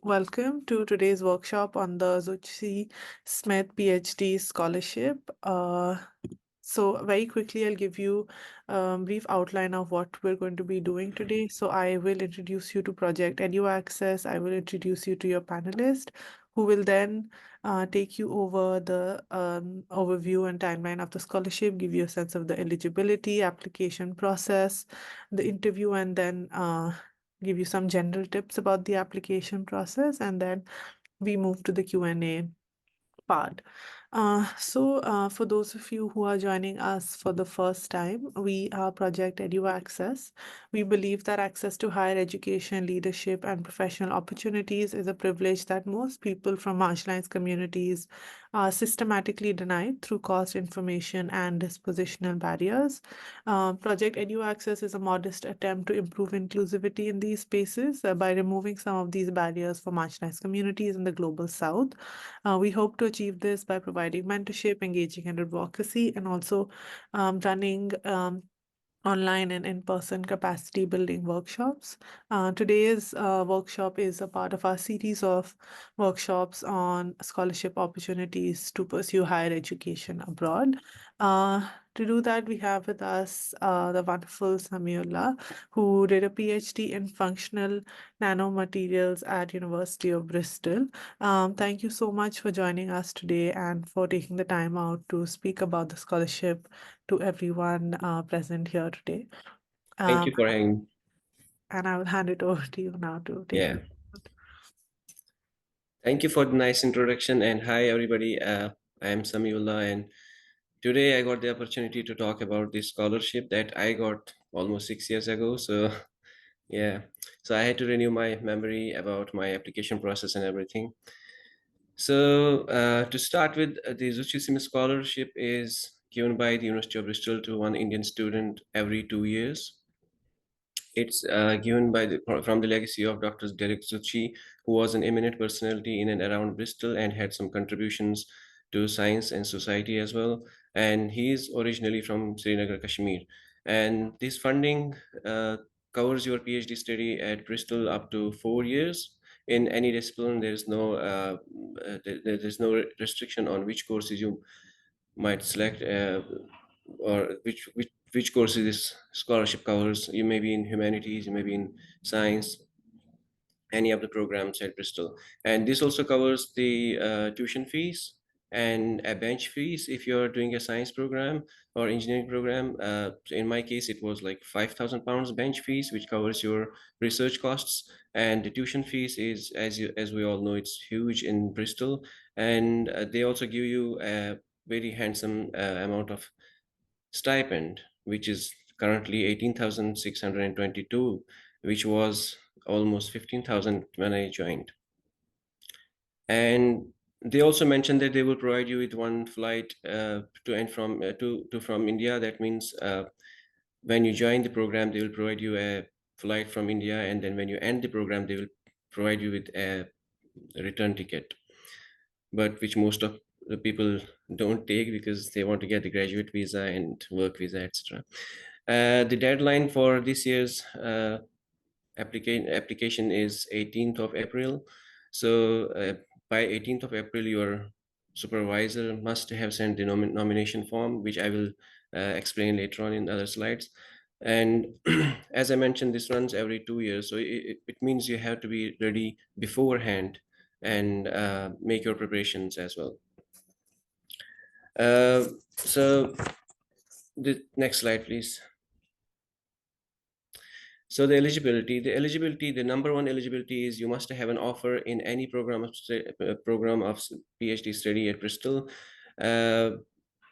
Welcome to today's workshop on the Zutshi-Smith PhD Scholarship. So very quickly, I'll give you a brief outline of what we're going to be doing today. So I will introduce you to Project EduAccess. I will introduce you to your panelist, who will then take you over the overview and timeline of the scholarship, give you a sense of the eligibility, application process, the interview, and then give you some general tips about the application process, and then we move to the Q&A part. For those of you who are joining us for the first time, we are Project EduAccess. We believe that access to higher education, leadership, and professional opportunities is a privilege that most people from marginalized communities are systematically denied through cost, information, and dispositional barriers. Project EduAccess is a modest attempt to improve inclusivity in these spaces by removing some of these barriers for marginalized communities in the global south. We hope to achieve this by providing mentorship, engaging in advocacy, and also running online and in-person capacity building workshops. Today's workshop is a part of our series of workshops on scholarship opportunities to pursue higher education abroad. To do that, we have with us the wonderful Sami Ullah, who did a PhD in Functional Nanomaterials at University of Bristol. Thank you so much for joining us today and for taking the time out to speak about the scholarship to everyone present here today. Thank Um, you for having. and I will hand it over to you now to take Yeah, it. thank you for the nice introduction. And hi, everybody. I am Sami Ullah, and today I got the opportunity to talk about this scholarship that I got almost 6 years ago. So, yeah, so I had to renew my memory about my application process and everything. So, to start with, the Zutshi-Smith Scholarship is given by the University of Bristol to one Indian student every 2 years. It's given by from the legacy of Dr. Derek Zutshi, who was an eminent personality in and around Bristol and had some contributions to science and society as well. And he is originally from Srinagar, Kashmir. And this funding covers your PhD study at Bristol up to 4 years. In any discipline, there's no restriction on which courses you might select, or which courses this scholarship covers. You may be in humanities, you may be in science, any of the programs at Bristol. And this also covers the tuition fees and a bench fees if you're doing a science program or engineering program. So in my case, it was like £5,000 bench fees, which covers your research costs. And the tuition fees is, as we all know, it's huge in Bristol. And they also give you a very handsome amount of stipend, which is currently 18,622, which was almost 15,000 when I joined. And they also mentioned that they will provide you with one flight to and from to from India. That means when you join the program, they will provide you a flight from India, and then when you end the program, they will provide you with a return ticket, but which most of the people don't take because they want to get the graduate visa and work visa, etc. The deadline for this year's application is 18th of April. So by 18th of April, your supervisor must have sent the nomination form, which I will explain later on in other slides. And as I mentioned, this runs every 2 years. So it means you have to be ready beforehand and make your preparations as well. So the next slide, please. So the number one eligibility is you must have an offer in any program of PhD study at Bristol, uh,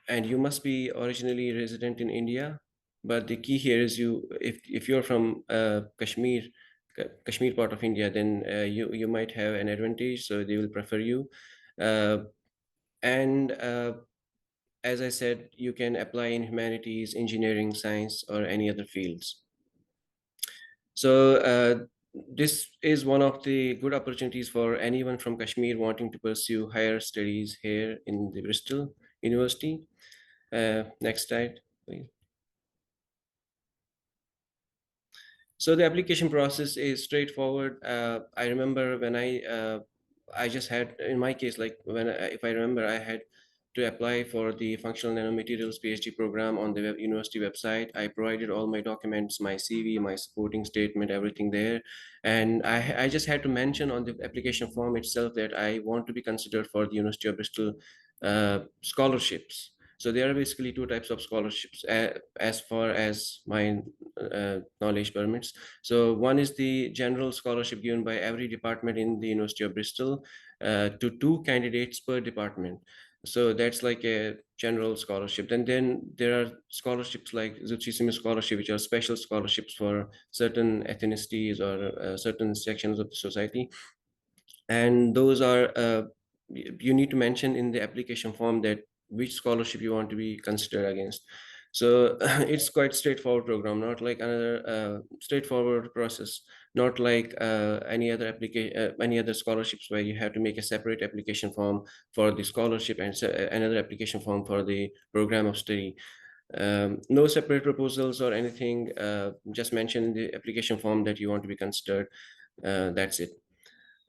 and you must be originally resident in India. But the key here is if you're from Kashmir part of India, then you might have an advantage. So they will prefer you, uh, and as I said, you can apply in humanities, engineering, science, or any other fields. So this is one of the good opportunities for anyone from Kashmir wanting to pursue higher studies here in the Bristol University. Next slide, please. So the application process is straightforward. I remember when I just had, in my case, like if I remember, I had to apply for the Functional Nanomaterials PhD program on the university website. I provided all my documents, my CV, my supporting statement, everything there. And I just had to mention on the application form itself that I want to be considered for the University of Bristol scholarships. So there are basically two types of scholarships, as far as my knowledge permits. So one is the general scholarship given by every department in the University of Bristol to two candidates per department. So that's like a general scholarship. And then there are scholarships like Zutshi-Smith Scholarship, which are special scholarships for certain ethnicities or certain sections of the society. And those are you need to mention in the application form that which scholarship you want to be considered against. So it's quite straightforward program, not like another straightforward process, not like any other scholarships where you have to make a separate application form for the scholarship and another application form for the program of study. No separate proposals or anything, just mention in the application form that you want to be considered. That's it.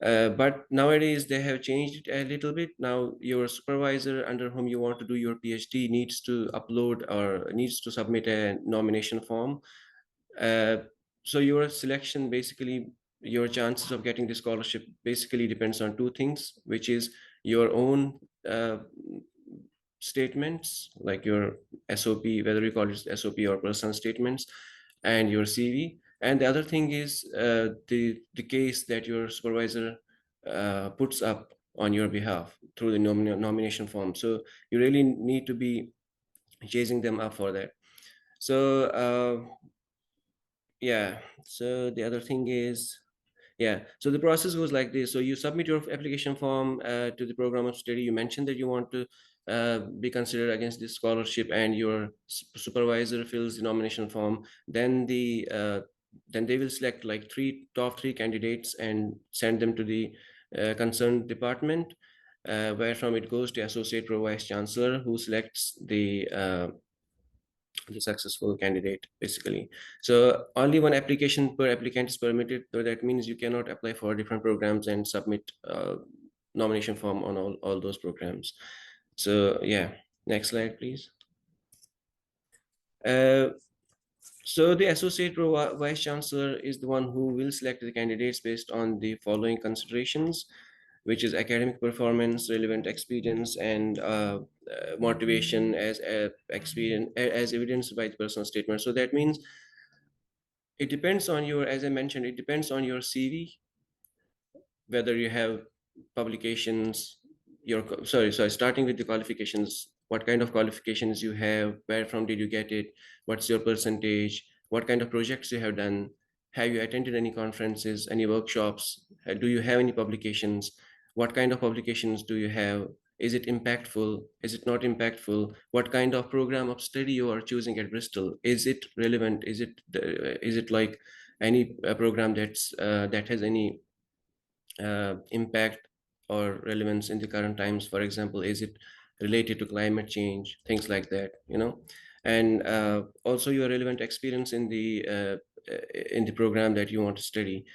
But nowadays they have changed it a little bit. Now your supervisor under whom you want to do your PhD needs to upload or needs to submit a nomination form. Uh, so your selection, basically your chances of getting the scholarship basically depends on two things, which is your own statements, like your SOP, whether you call it SOP or personal statements, and your CV. And the other thing is the case that your supervisor puts up on your behalf through the nomination form. So you really need to be chasing them up for that. So yeah. So the other thing is, yeah, so the process goes like this. So you submit your application form to the program of study. You mentioned that you want to be considered against this scholarship, and your supervisor fills the nomination form. Then they will select like top three candidates and send them to the concerned department, where from it goes to associate pro vice chancellor, who selects the successful candidate, basically. So only one application per applicant is permitted. So that means you cannot apply for different programs and submit nomination form on all those programs. So yeah, next slide, please. uh, so the associate vice chancellor is the one who will select the candidates based on the following considerations, which is academic performance, relevant experience, and motivation as experience as evidenced by the personal statement. So that means it depends on your, as I mentioned, it depends on your CV, whether you have publications, sorry, starting with the qualifications, what kind of qualifications you have, where from did you get it, what's your percentage, what kind of projects you have done, have you attended any conferences, any workshops, do you have any publications, what kind of publications do you have, is it impactful, is it not impactful, what kind of program of study you are choosing at Bristol, is it relevant, is it like any program that has any impact or relevance in the current times. For example, is it related to climate change, things like that, and also your relevant experience in the program that you want to study,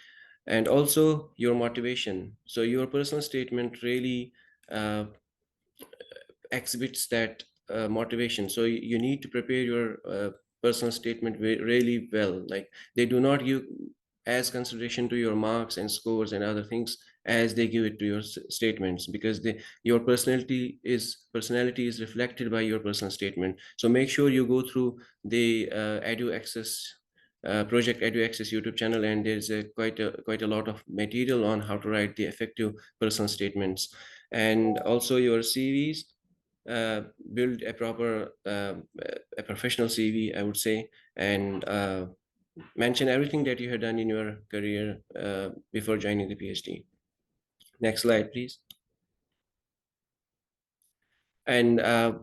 and also your motivation. So your personal statement really uh, exhibits that motivation. So you need to prepare your personal statement really well. Like, they do not give as consideration to your marks and scores and other things as they give it to your statements, because your personality is reflected by your personal statement. So make sure you go through the EduAccess project EduAccess YouTube channel, and there's quite a lot of material on how to write the effective personal statements. And also your CVs, build a proper a professional CV, I would say, and mention everything that you have done in your career before joining the PhD. Next slide, please. And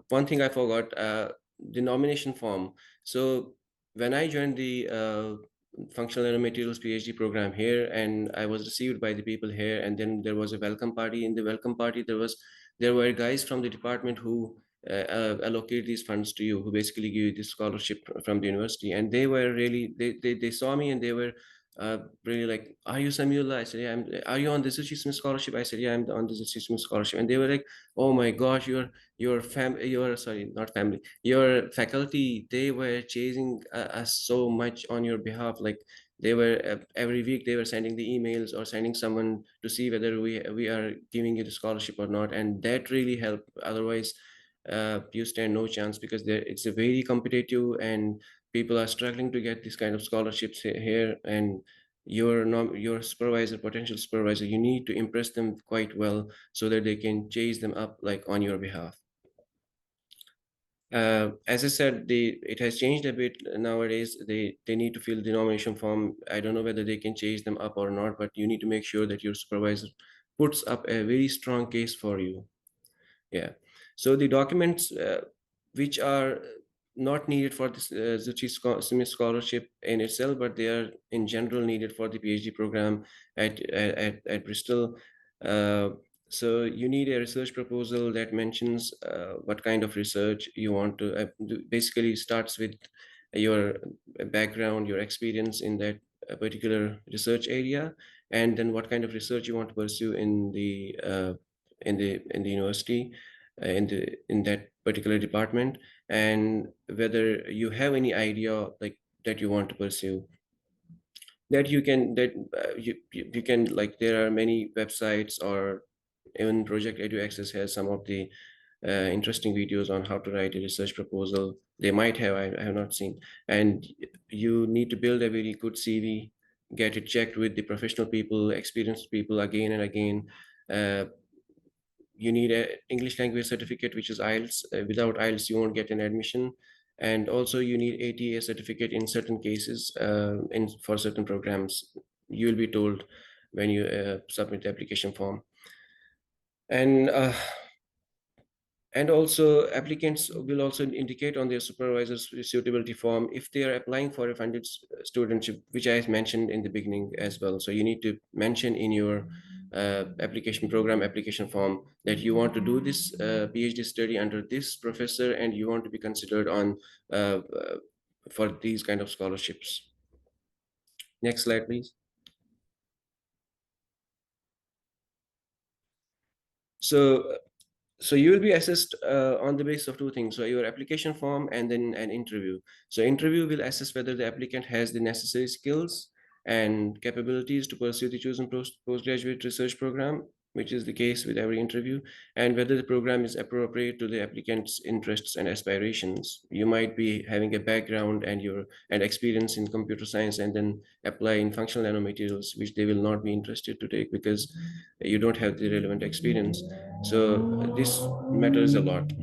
one thing I forgot, the nomination form. So when I joined the Functional Nanomaterials PhD program here, and I was received by the people here, and then there was a welcome party. In the welcome party, there were guys from the department who allocate these funds to you, who basically give you this scholarship from the university. And they were really, they saw me and they were really like, are you Sami Ullah? I said, yeah. Are you on the Zutshi-Smith Scholarship? I said, yeah, I'm on the Zutshi-Smith Scholarship. And they were like, oh my gosh, your sorry, not family, your faculty, they were chasing us so much on your behalf. Like they were every week they were sending the emails or sending someone to see whether we are giving you the scholarship or not. And that really helped. Otherwise you stand no chance, because it's a very competitive and people are struggling to get this kind of scholarships here. And your supervisor, potential supervisor, you need to impress them quite well so that they can chase them up like on your behalf. As I said, it has changed a bit nowadays. They need to fill the nomination form. I don't know whether they can chase them up or not, but you need to make sure that your supervisor puts up a very strong case for you. Yeah. So the documents which are not needed for this Zutshi-Smith scholarship in itself, but they are in general needed for the PhD program at Bristol. Uh, so you need a research proposal that mentions what kind of research you want to. Basically, starts with your background, your experience in that particular research area, and then what kind of research you want to pursue in the university, in that particular department, and whether you have any idea like that you want to pursue. That you can that you can, like, there are many websites, or even Project EduAccess has some of the interesting videos on how to write a research proposal. They might have, I have not seen. And you need to build a very good CV, get it checked with the professional people, experienced people again and again. uh, you need a English language certificate, which is IELTS. Without IELTS, you won't get an admission. And also, you need ATA certificate in certain cases, in for certain programs. You'll be told when you submit the application form. And also, applicants will also indicate on their supervisor's suitability form if they are applying for a funded studentship, which I mentioned in the beginning as well. So you need to mention in your application program application form that you want to do this PhD study under this professor, and you want to be considered on for these kind of scholarships. Next slide, please. So so you will be assessed on the basis of two things: so your application form and then an interview. So interview will assess whether the applicant has the necessary skills and capabilities to pursue the chosen postgraduate research program, which is the case with every interview, and whether the program is appropriate to the applicant's interests and aspirations. You might be having a background and experience in computer science, and then apply in functional nanomaterials, which they will not be interested to take because you don't have the relevant experience. So this matters a lot.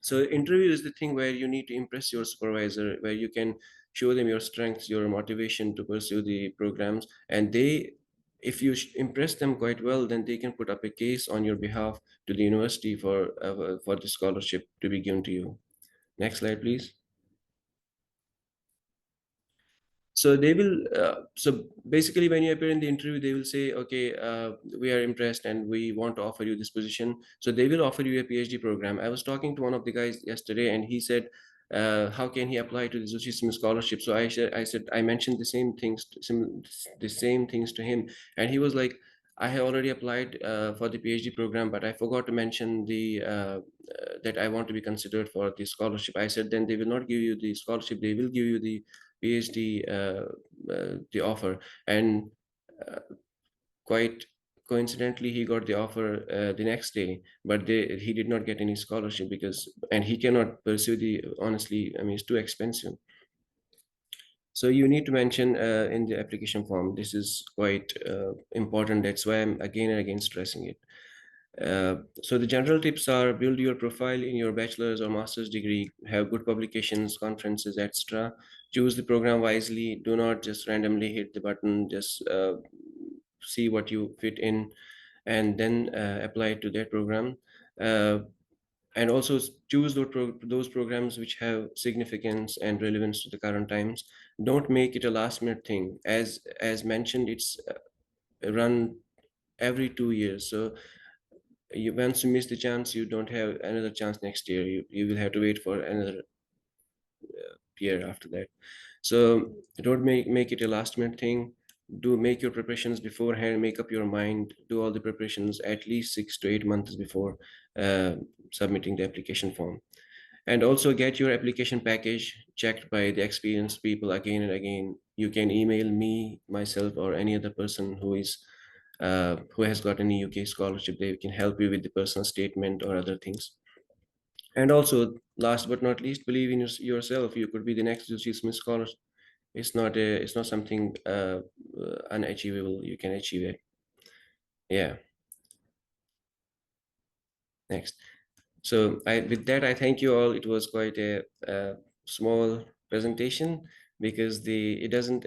So interview is the thing where you need to impress your supervisor, where you can show them your strengths, your motivation to pursue the programs, and if you impress them quite well, then they can put up a case on your behalf to the university for the scholarship to be given to you. Next slide, please. So they will so basically, when you appear in the interview, they will say, okay, we are impressed and we want to offer you this position. So they will offer you a PhD program. I was talking to one of the guys yesterday, and he said, how can he apply to the Zutshi-Smith scholarship? So I said I mentioned the same things to him, and he was like, I have already applied for the PhD program, but I forgot to mention that I want to be considered for the scholarship. I said, then they will not give you the scholarship, they will give you the PhD, the offer. And uh, quite coincidentally, he got the offer the next day, but he did not get any scholarship, and he cannot pursue honestly, I mean, it's too expensive. So you need to mention in the application form. This is quite important. That's why I'm again and again stressing it. So the general tips are: build your profile in your bachelor's or master's degree, have good publications, conferences, etc. Choose the program wisely. Do not just randomly hit the button. Just see what you fit in, and then apply it to that program. Uh, and also choose those programs which have significance and relevance to the current times. Don't make it a last minute thing. As mentioned, it's run every 2 years. So once you miss the chance, you don't have another chance next year. You will have to wait for another year after that. So don't make it a last minute thing. Do make your preparations beforehand. Make up your mind. Do all the preparations at least 6 to 8 months before uh, submitting the application form. And also get your application package checked by the experienced people again and again. You can email me, myself, or any other person who has got any UK scholarship. They can help you with the personal statement or other things. And also, last but not least, believe in yourself. You could be the next Zutshi-Smith scholar. It's not something unachievable. You can achieve it. Yeah. Next. So with that, I thank you all. It was quite a small presentation because it doesn't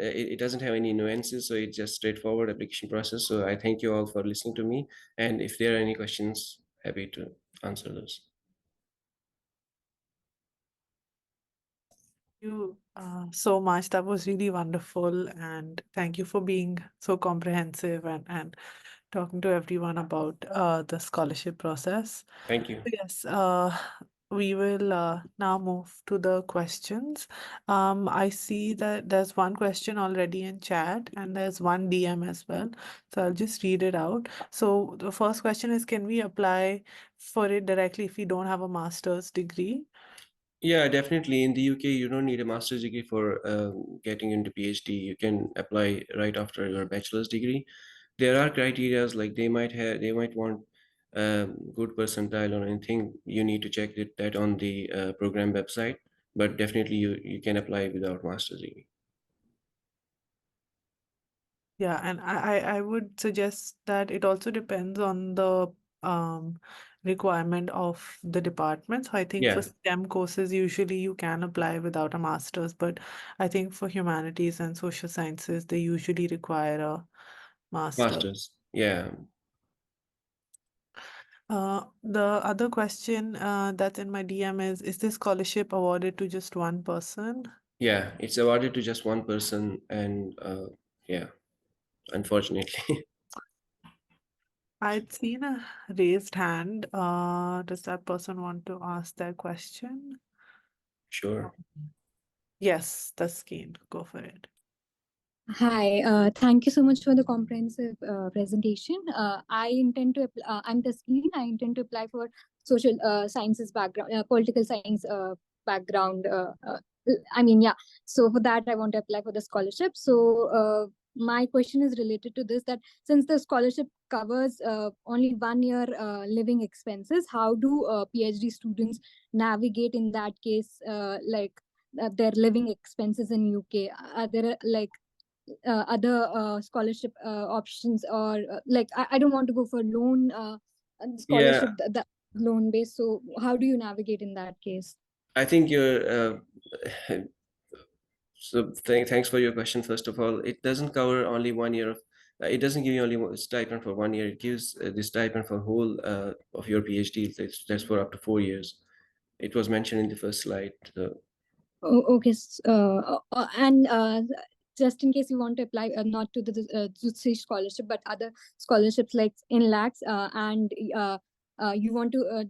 have any nuances, so it's just straightforward application process. So I thank you all for listening to me, and if there are any questions, happy to answer those. You so much. That was really wonderful, and thank you for being so comprehensive and talking to everyone about the scholarship process. Thank you. Yes, we will now move to the questions. I see that there's one question already in chat and there's one DM as well. So I'll just read it out. So the first question is, can we apply for it directly if we don't have a master's degree? Yeah, definitely. In the UK, you don't need a master's degree for getting into PhD. You can apply right after your bachelor's degree. There are criterias like they might want good percentile or anything. You need to check that on the program website. But definitely, you can apply without master's degree. Yeah, and I would suggest that it also depends on the um, requirement of the department. So I think for Yeah, STEM courses, usually you can apply without a master's, but I think for humanities and social sciences, they usually require a master. master's. Yeah, The other question that's in my DM is this scholarship awarded to just one person? yeah. It's awarded to just one person, and yeah, unfortunately. I'd seen a raised hand. Does that person want to ask their question? Sure. Yes, that's keen. Go for it. Hi, thank you so much for the comprehensive presentation. I'm Taskeen. I intend to apply for social sciences background, political science background. Yeah. So for that, I want to apply for the scholarship. So my question is related to this: that since the scholarship covers only 1 year living expenses, how do PhD students navigate in that case, their living expenses in UK? Are there other scholarship options, or I don't want to go for loan Yeah, scholarship, the loan based. So how do you navigate in that case? I think you're. So thanks for your question. First of all, it doesn't cover only 1 year of. It doesn't give you only stipend for 1 year. It gives the stipend for whole of your PhD. That's for up to 4 years. It was mentioned in the first slide. So Oh, okay. And just in case you want to apply not to the Zutshi scholarship, but other scholarships like in lakhs, and you want to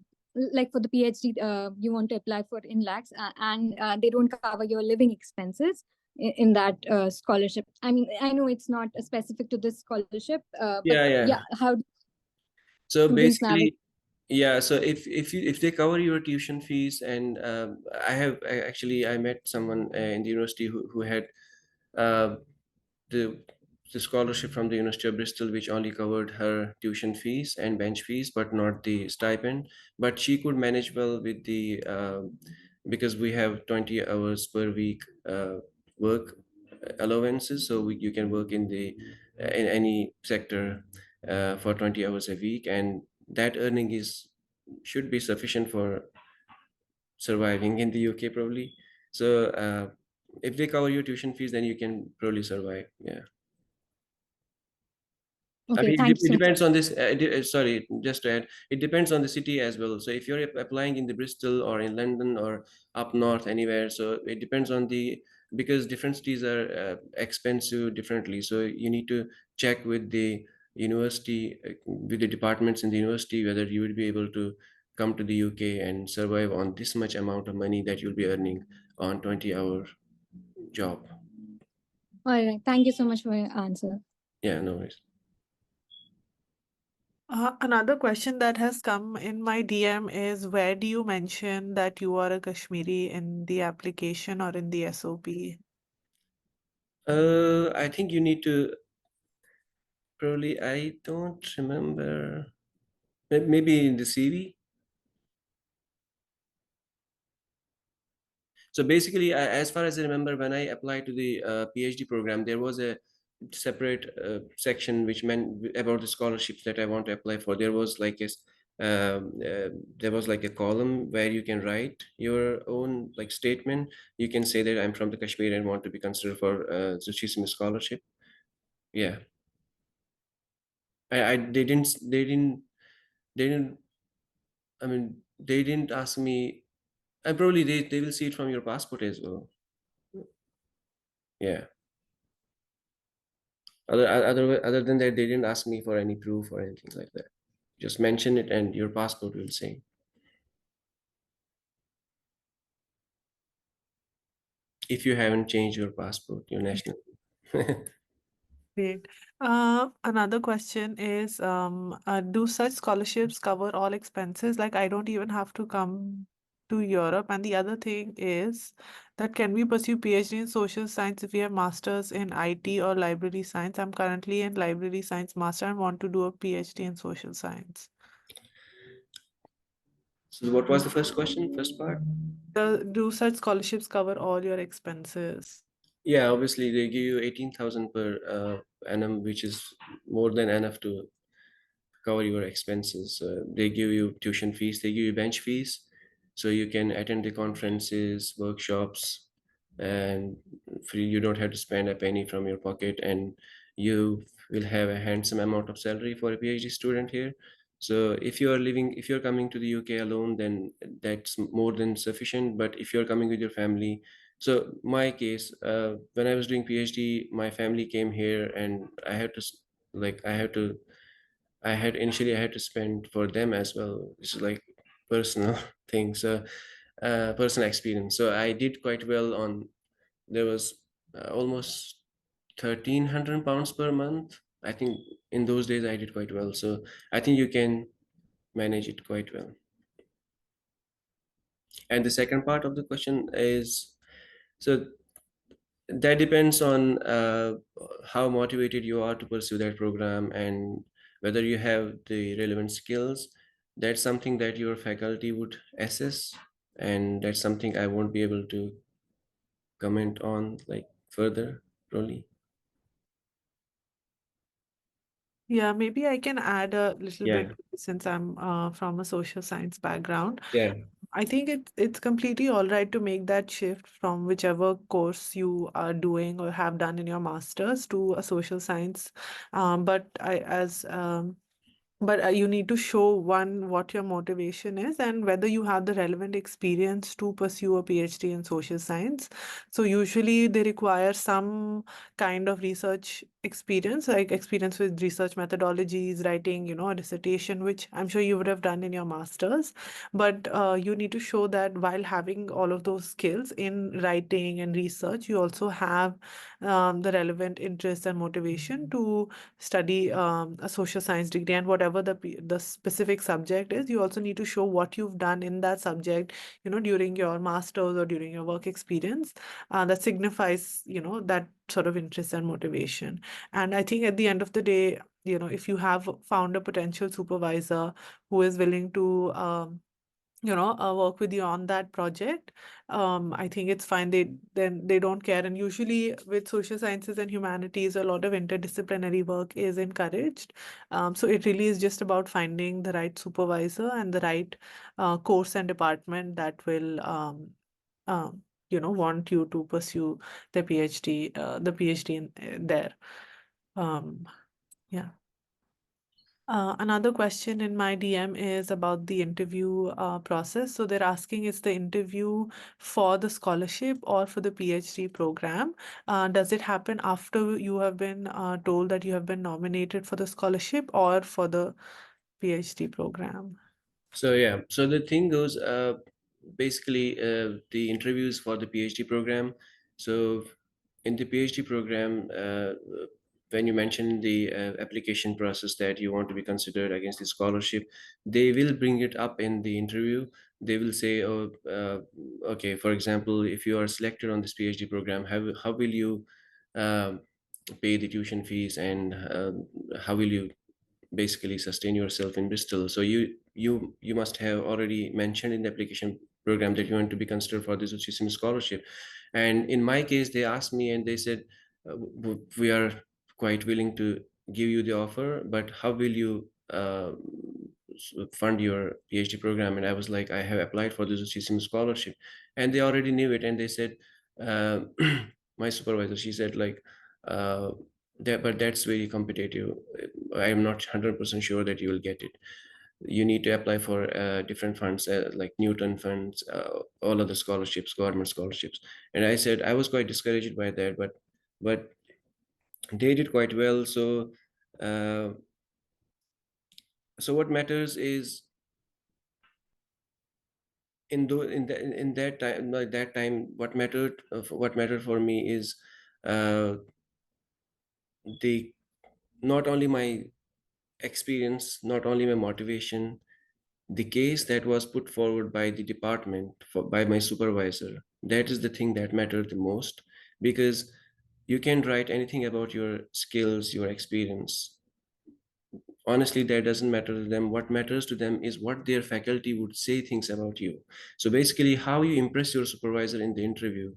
like for the PhD, you want to apply for in lakhs, and they don't cover your living expenses in that scholarship. I mean, I know it's not specific to this scholarship, but yeah, yeah, yeah. how do So students navigate? basically, yeah. So if they cover your tuition fees, and actually I met someone in the university who had uh, the the scholarship from the University of Bristol, which only covered her tuition fees and bench fees, but not the stipend. But she could manage well with the because we have 20 hours per week work allowances, so you can work in any sector for 20 hours a week, and that earning is should be sufficient for surviving in the UK probably. So if they cover your tuition fees, then you can probably survive. Yeah. I Okay, mean, thank you it so much. depends on this. Sorry, just to add, it depends on the city as well. So if you're applying in the Bristol or in London or up north anywhere, so it depends on the because different cities are expensive differently. So you need to check with the university, with the departments in the university, whether you would be able to come to the UK and survive on this much amount of money that you'll be earning on 20-hour job. All right. Thank you so much for your answer. Yeah, no worries. Another question that has come in my DM is, where do you mention that you are a Kashmiri in the application or in the SOP? I think you need to probably, I don't remember, maybe in the CV. So basically, as far as I remember, when I applied to the PhD program, there was a separate section which meant about the scholarships that I want to apply for. There was like there was like a column where you can write your own like statement. You can say that I'm from the Kashmir and want to be considered for Zutshi-Smith Scholarship. Yeah, I they didn't. I mean, they didn't ask me. And probably they will see it from your passport as well. Yeah. Other than that, they didn't ask me for any proof or anything like that. Just mention it, and your passport will say. If you haven't changed your passport, your nationality. Great. Another question is, do such scholarships cover all expenses? Like, I don't even have to come to Europe. And the other thing is that can we pursue PhD in social science if we have masters in IT or library science? I'm currently in library science master and want to do a PhD in social science. So what was the first question, first part? Do such scholarships cover all your expenses? Yeah, obviously they give you 18,000 per annum, which is more than enough to cover your expenses. They give you tuition fees, they give you bench fees, so you can attend the conferences, workshops, and free. You don't have to spend a penny from your pocket, and you will have a handsome amount of salary for a PhD student here. So if you're coming to the UK alone, then that's more than sufficient. But if you're coming with your family, so my case, when I was doing PhD, my family came here, and I had to like I had to I had to spend for them as well. It's like personal thing, so personal experience. So I did quite well on. There was almost 1,300 pounds per month. I think in those days I did quite well. So I think you can manage it quite well. And the second part of the question is, so that depends on how motivated you are to pursue that program and whether you have the relevant skills. That's something that your faculty would assess, and that's something I won't be able to comment on like further, probably. Yeah, maybe I can add a little Yeah, bit since I'm from a social science background. yeah, I think it's completely all right to make that shift from whichever course you are doing or have done in your master's to a social science. But you need to show one what your motivation is and whether you have the relevant experience to pursue a PhD in social science. So usually they require some kind of research experience, like experience with research methodologies, writing, a dissertation, which I'm sure you would have done in your master's. But you need to show that while having all of those skills in writing and research, you also have the relevant interest and motivation to study a social science degree, and whatever the specific subject is, you also need to show what you've done in that subject, during your master's or during your work experience, that signifies, that sort of interest and motivation. And I think at the end of the day, if you have found a potential supervisor who is willing to work with you on that project, I think it's fine. They don't care. And usually with social sciences and humanities, a lot of interdisciplinary work is encouraged. So it really is just about finding the right supervisor and the right course and department that will want you to pursue the PhD in there. Um, yeah. Another question in my DM is about the interview process. So they're asking, is the interview for the scholarship or for the PhD program? Does it happen after you have been told that you have been nominated for the scholarship or for the PhD program? So yeah, so the thing goes, basically, the interviews for the PhD program. So in the PhD program, when you mention the application process that you want to be considered against the scholarship, they will bring it up in the interview. They will say, oh, okay, for example, if you are selected on this PhD program, how will you pay the tuition fees, and how will you basically sustain yourself in Bristol? So you must have already mentioned in the application program that you want to be considered for the Zutshi-Smith scholarship. And in my case, they asked me and they said, we are quite willing to give you the offer, but how will you fund your PhD program? And I was like, I have applied for the Zutshi-Smith scholarship, and they already knew it. And they said, uh, my supervisor, she said like, uh, but that's very competitive. I am not 100% sure that you will get it. You need to apply for different funds, like Newton funds, all other scholarships, government scholarships. And I said I was quite discouraged by that, but they did quite well. So uh, so what matters is, in that time, like that time, what mattered for me is uh, the not only my experience, not only my motivation, the case that was put forward by the department, by my supervisor. That is the thing that mattered the most, because you can write anything about your skills, your experience. Honestly, that doesn't matter to them. What matters to them is what their faculty would say things about you. So basically, how you impress your supervisor in the interview,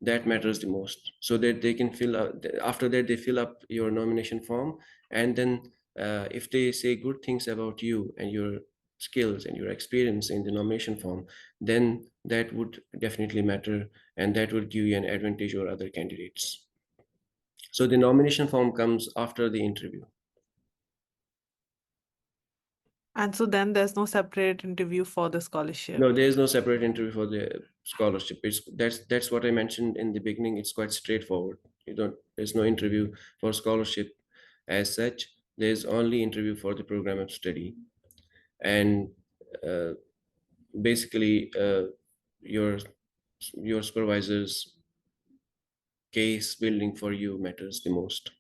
that matters the most, so that they can fill out, after that they fill up your nomination form. And then if they say good things about you and your skills and your experience in the nomination form, then that would definitely matter, and that would give you an advantage over other candidates. So the nomination form comes after the interview. And so then there's no separate interview for the scholarship. No, there is no separate interview for the scholarship. That's what I mentioned in the beginning. It's quite straightforward. There's no interview for scholarship as such. There's only interview for the program of study. And uh, basically, your your supervisor's case building for you matters the most.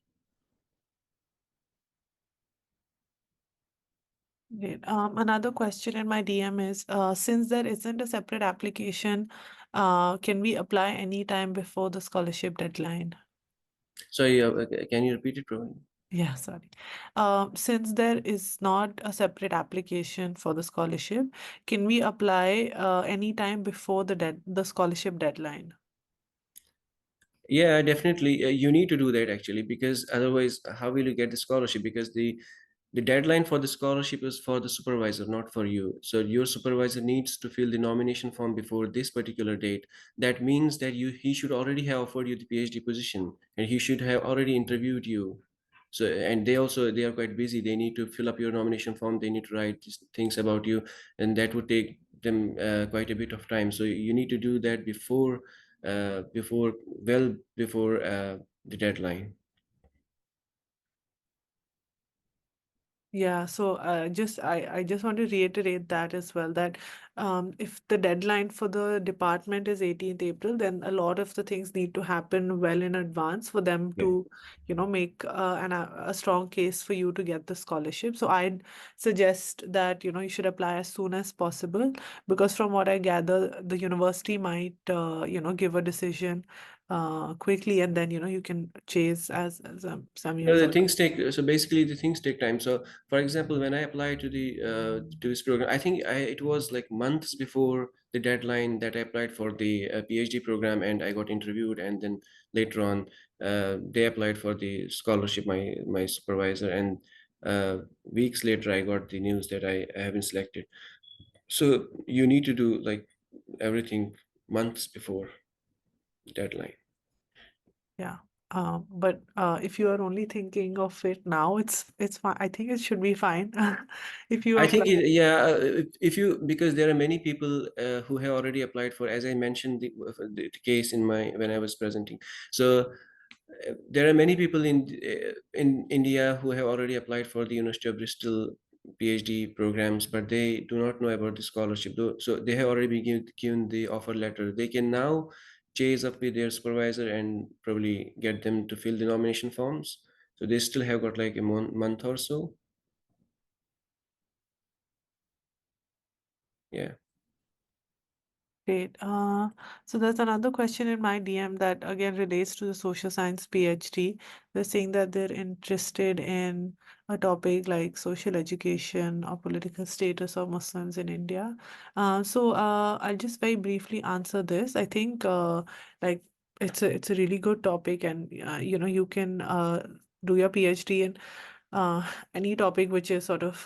Great. Another question in my DM is, since there isn't a separate application, can we apply anytime before the scholarship deadline? So can you repeat it, Praveen? Yeah, sorry. Since there is not a separate application for the scholarship, can we apply anytime before the scholarship deadline? Yeah, definitely. You need to do that actually, because otherwise, how will you get the scholarship? Because the deadline for the scholarship is for the supervisor, not for you. So your supervisor needs to fill the nomination form before this particular date. That means that he should already have offered you the PhD position, and he should have already interviewed you. So, and they are quite busy. They need to fill up your nomination form. They need to write these things about you, and that would take them quite a bit of time. So you need to do that before the deadline. Yeah, so I just want to reiterate that as well, that if the deadline for the department is 18th April, then a lot of the things need to happen well in advance for them Yeah. to, make a strong case for you to get the scholarship. So I'd suggest that, you should apply as soon as possible, because from what I gather, the university might, give a decision quickly, and then, you can chase as No, Samuel's the already. things take so basically the things take time. So, for example, when I applied to this program, I think it was like months before the deadline that I applied for the PhD program, and I got interviewed, and then later on, they applied for the scholarship. My supervisor, and weeks later, I got the news that I have been selected. So you need to do like everything months before deadline. Yeah. But if you are only thinking of it now, it's fine. I think it should be fine. If you I think apply. yeah, if you, because there are many people who have already applied for, as I mentioned the case in my when I was presenting. So there are many people in India who have already applied for the University of Bristol PhD programs, but they do not know about the scholarship. So they have already been given the offer letter. They can now chase up with their supervisor and probably get them to fill the nomination forms. So they still have got like a month or so. Yeah. Great. So there's another question in my DM that again relates to the social science PhD. They're saying that they're interested in a topic like social education or political status of Muslims in India. I'll just very briefly answer this. I think like it's a really good topic, and you can do your PhD in uh, any topic which is sort of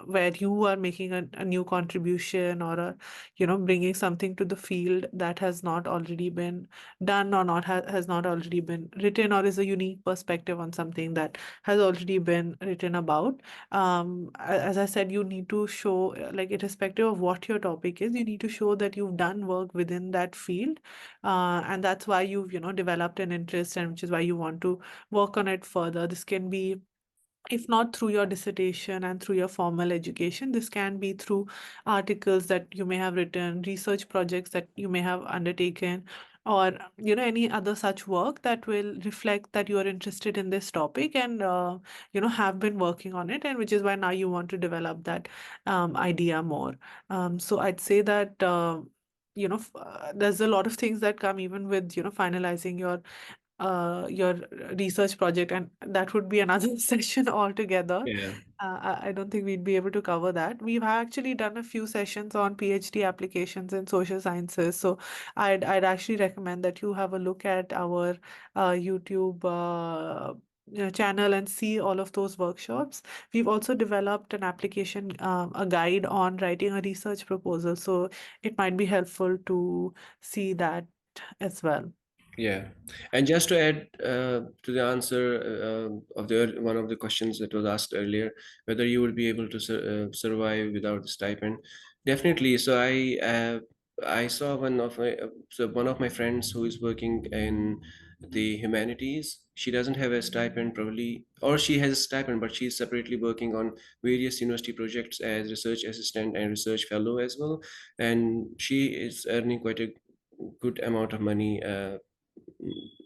where you are making a new contribution, or bringing something to the field that has not already been done, or has not already been written, or is a unique perspective on something that has already been written about. As I said, you need to show, like, irrespective of what your topic is, you need to show that you've done work within that field, and that's why you've developed an interest, and which is why you want to work on it further. This can be, if not through your dissertation and through your formal education, this can be through articles that you may have written, research projects that you may have undertaken, or any other such work that will reflect that you are interested in this topic, and have been working on it, and which is why now you want to develop that idea more. So I'd say that there's a lot of things that come even with finalizing your research project, and that would be another session altogether. Yeah. I don't think we'd be able to cover that. We've actually done a few sessions on PhD applications in social sciences, so I'd actually recommend that you have a look at our YouTube channel and see all of those workshops. We've also developed an application, a guide on writing a research proposal, so it might be helpful to see that as well. Yeah, and just to add to the answer of the one of the questions that was asked earlier, whether you would be able to survive without the stipend, definitely. So I saw one of my friends who is working in the humanities. She doesn't have a stipend probably, or she has a stipend, but she's separately working on various university projects as research assistant and research fellow as well, and she is earning quite a good amount of money.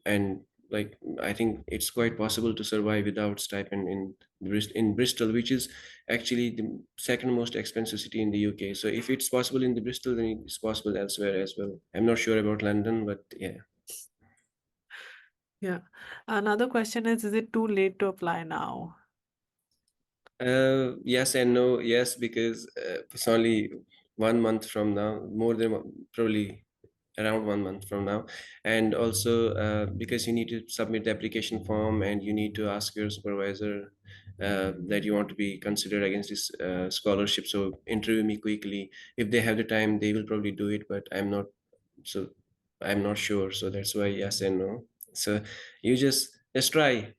And like I think it's quite possible to survive without stipend in Bristol, which is actually the second most expensive city in the UK. So if it's possible in the Bristol, then it's possible elsewhere as well. I'm not sure about London, but yeah. Yeah. Another question is it too late to apply now? Yes and no. Yes, because it's only 1 month from now, more than probably around 1 month from now, and also because you need to submit the application form and you need to ask your supervisor that you want to be considered against this scholarship. So interview me quickly. If they have the time, they will probably do it, but I'm not. So I'm not sure. So that's why yes and no. So you just try.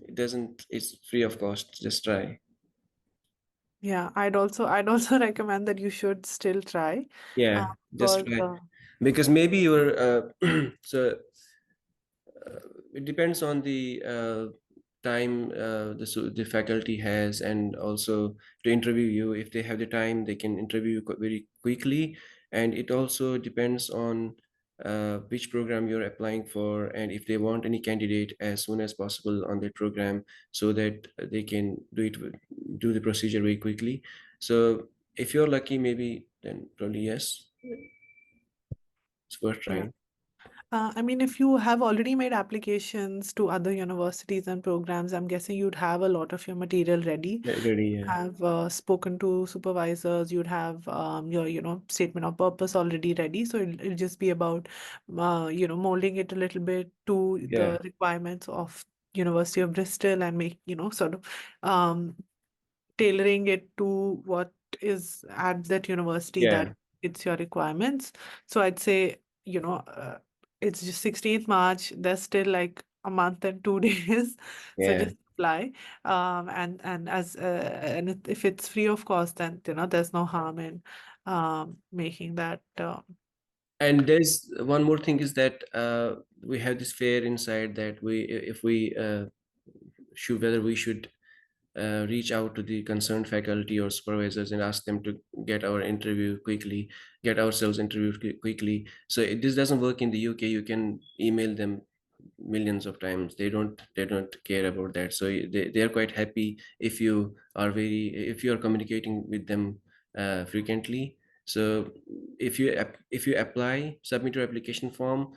It doesn't. It's free of cost. Just try. Yeah, I'd also recommend that you should still try, Yeah, just because try. Because maybe you're so it depends on the time the faculty has, and also to interview you. If they have the time, they can interview you very quickly, and it also depends on which program you're applying for, and if they want any candidate as soon as possible on their program, so that they can do the procedure very quickly. So if you're lucky, maybe then probably yes, it's worth yeah. trying. I mean, if you have already made applications to other universities and programs, I'm guessing you'd have a lot of your material ready. Really, yeah. Have spoken to supervisors, you'd have your statement of purpose already ready, so it'll just be about molding it a little bit to Yeah. the requirements of University of Bristol, and make sort of um, tailoring it to what is at that university that Yeah. it's your requirements. So I'd say it's just 16th March. There's still like a month and 2 days. So Yeah. just apply. If it's free of cost, then there's no harm in making that. And there's one more thing is that we have this fear inside that if we should whether we should reach out to the concerned faculty or supervisors and ask them to get our interview quickly, get ourselves interviewed quickly. So this doesn't work in the UK. You can email them millions of times. They don't care about that. So they are quite happy if you are communicating with them frequently. So if you apply, submit your application form,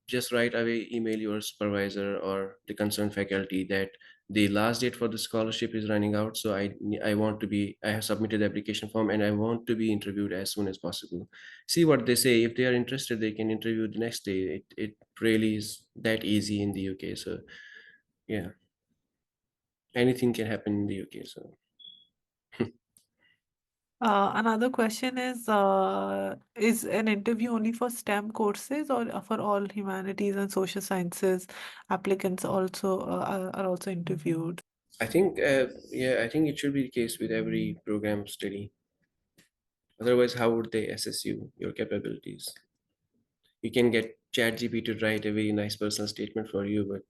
just right away email your supervisor or the concerned faculty that the last date for the scholarship is running out, so I have submitted the application form and I want to be interviewed as soon as possible. See what they say. If they are interested, they can interview the next day. It really is that easy in the UK. So yeah, anything can happen in the UK. So Another question is an interview only for STEM courses or for all humanities and social sciences applicants also are also interviewed? I think it should be the case with every program study. Otherwise, how would they assess your capabilities? You can get ChatGPT to write a very nice personal statement for you, but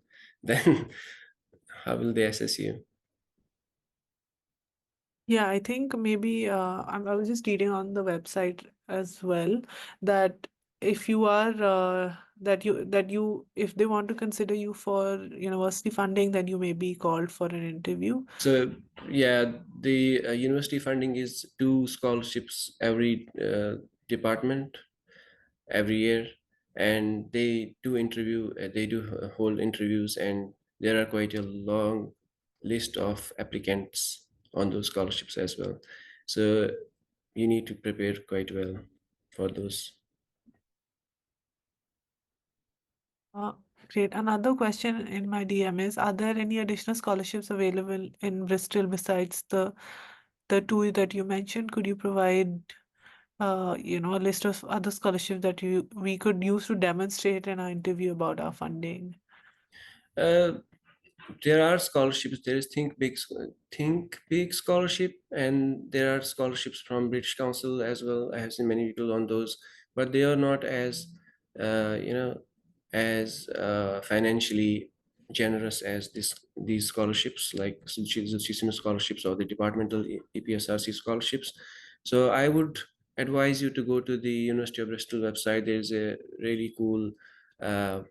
then how will they assess you? Yeah, I think maybe I was just reading on the website as well that if you are that you if they want to consider you for university funding, then you may be called for an interview. So yeah, the university funding is two scholarships every department every year, and they do hold interviews, and there are quite a long list of applicants on those scholarships as well. So you need to prepare quite well for those. Uh, Great. Another question in my DM is, are there any additional scholarships available in Bristol besides the two that you mentioned? Could you provide a list of other scholarships that we could use to demonstrate in our interview about our funding? uh, there are scholarships. There is Think Big scholarship, and there are scholarships from British Council as well. I have seen many people on those, but they are not as you know as financially generous as these scholarships like Zutshi-Smith scholarships or the departmental EPSRC scholarships. So I would advise you to go to the University of Bristol website. There is a really cool uh,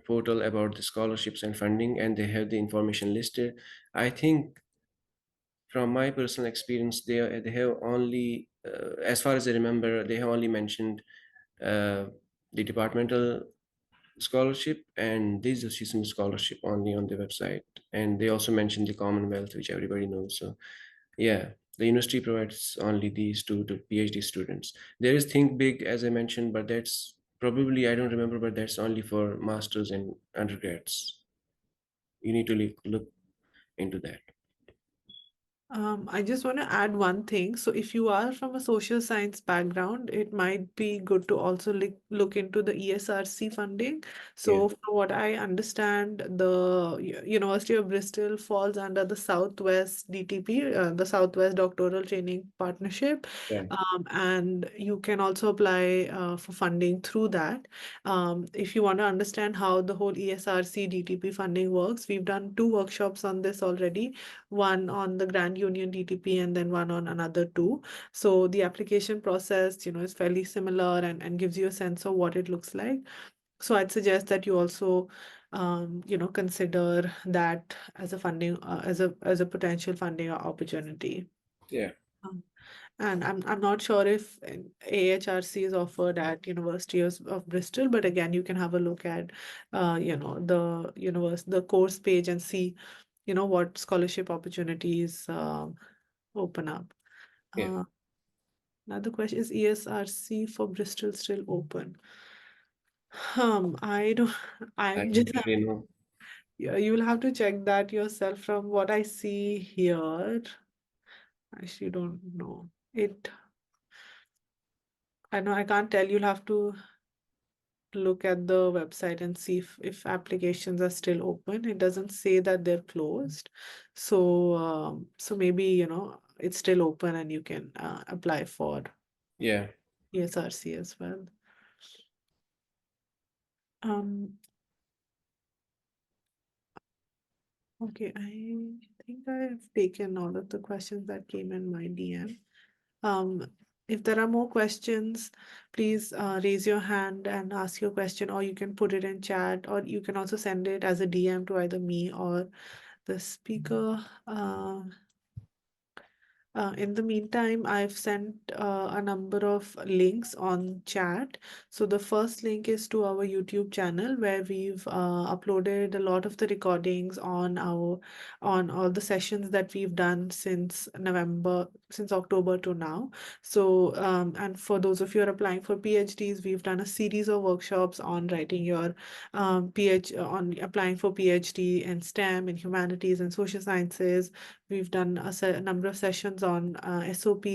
portal about the scholarships and funding, and they have the information listed. I think from my personal experience, they have only as far as I remember, they have only mentioned uh, the departmental scholarship and this Zutshi-Smith scholarship only on the website, and they also mentioned the Commonwealth, which everybody knows. So yeah, the university provides only these two to PhD students. There is Think Big, as I mentioned, but that's probably, I don't remember, but that's only for masters and undergrads. You need to look into that. I just want to add one thing. So, if you are from a social science background, it might be good to also look into the ESRC funding. Yeah, So, from what I understand, the University of Bristol falls under the Southwest DTP, the Southwest Doctoral Training Partnership, yeah, and you can also apply for funding through that. If you want to understand how the whole ESRC DTP funding works, we've done 2 workshops on this already, one on the Grand Union DTP and then one on another two. So the application process, is fairly similar and gives you a sense of what it looks like. So I'd suggest that you also, consider that as a funding, as a potential funding opportunity. yeah, Um, and I'm not sure if AHRC is offered at University of Bristol, but again, you can have a look at, the course page and see, what scholarship opportunities open up. yeah. Uh, Another question, is ESRC for Bristol still open? I don't. I I'm just. don't really know. Yeah, you will have to check that yourself. From what I see here, I actually don't know it. I know I can't tell. You'll have to. look at the website and see if applications are still open. It doesn't say that they're closed. So maybe, it's still open and you can apply for Yeah. ESRC as well. Um, okay, I think I've taken all of the questions that came in my DM. If there are more questions, please raise your hand and ask your question, or you can put it in chat, or you can also send it as a DM to either me or the speaker. In the meantime, I've sent a number of links on chat. So the first link is to our YouTube channel where we've uploaded a lot of the recordings on all the sessions that we've done since October to now. So and for those of you who are applying for PhDs, we've done a series of workshops on writing your on applying for PhD in STEM, in humanities and social sciences. We've done a number of sessions on SOP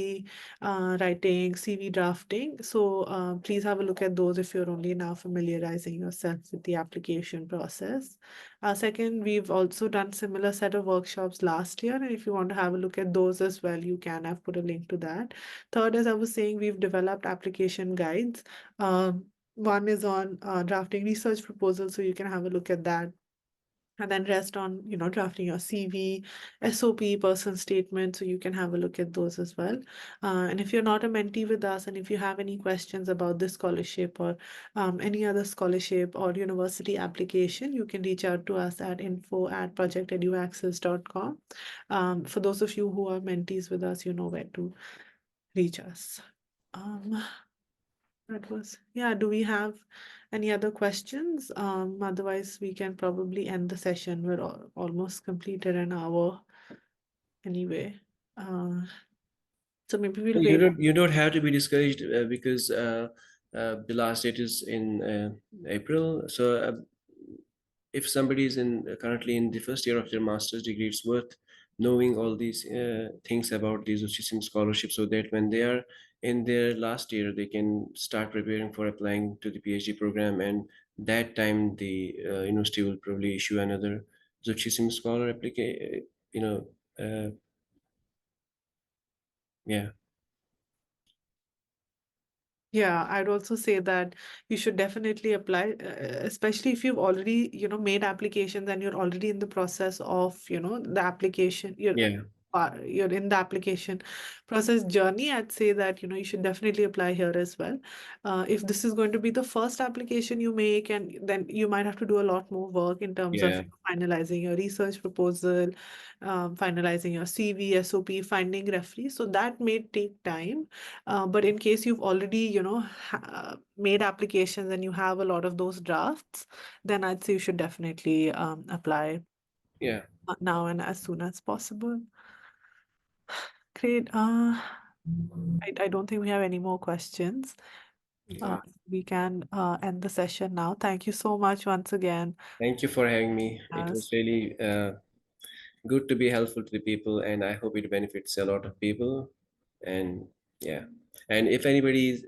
writing, CV drafting. So please have a look at those if you're only now familiarizing yourself with the application process. Second, we've also done similar set of workshops last year, and if you want to have a look at those as well, you can. I've put a link to that. Third, as I was saying, we've developed application guides. One is on drafting research proposals, so you can have a look at that, and then rest on drafting your CV, SOP, person statement, so you can have a look at those as well. And if you're not a mentee with us, and if you have any questions about this scholarship or any other scholarship or university application, you can reach out to us at info@projecteduaccess.com. For those of you who are mentees with us, you know where to reach us. Do we have any other questions? Otherwise, we can probably end the session. We're almost completed an hour anyway. So maybe we'll You wait. don't have to be discouraged because the last date is in April. So if somebody is currently in the first year of their master's degree, it's worth knowing all these things about the Zutshi-Smith Scholarship, so that when they are in their last year, they can start preparing for applying to the PhD program. And that time, the university will probably issue another Zutshi-Smith Scholar application. Yeah, Yeah, I'd also say that you should definitely apply, especially if you've already, made applications and you're already in the process of, the application. yeah, You're in the application process journey. I'd say that, you should definitely apply here as well. If this is going to be the first application you make, and then you might have to do a lot more work in terms of yeah, finalizing your research proposal, finalizing your CV, SOP, finding referees. So that may take time. But in case you've already, made applications and you have a lot of those drafts, then I'd say you should definitely apply yeah. now and as soon as possible. Great. I don't think we have any more questions. Yeah. We can end the session now. Thank you so much once again. Thank you for having me. It was Yes. really good to be helpful to the people, and I hope it benefits a lot of people. And yeah, and if anybody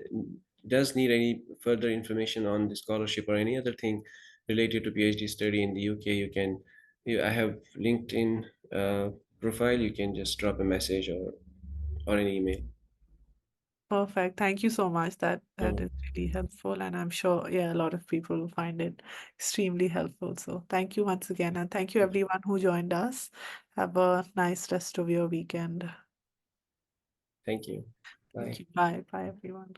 does need any further information on the scholarship or any other thing related to PhD study in the UK, I have LinkedIn profile. You can just drop a message or an email. Perfect. Thank you so much. That So is really helpful, and I'm sure, yeah, a lot of people will find it extremely helpful. So thank you once again, and thank you everyone who joined us. Have a nice rest of your weekend. thank you. Thank Bye. you. Bye. Bye, everyone.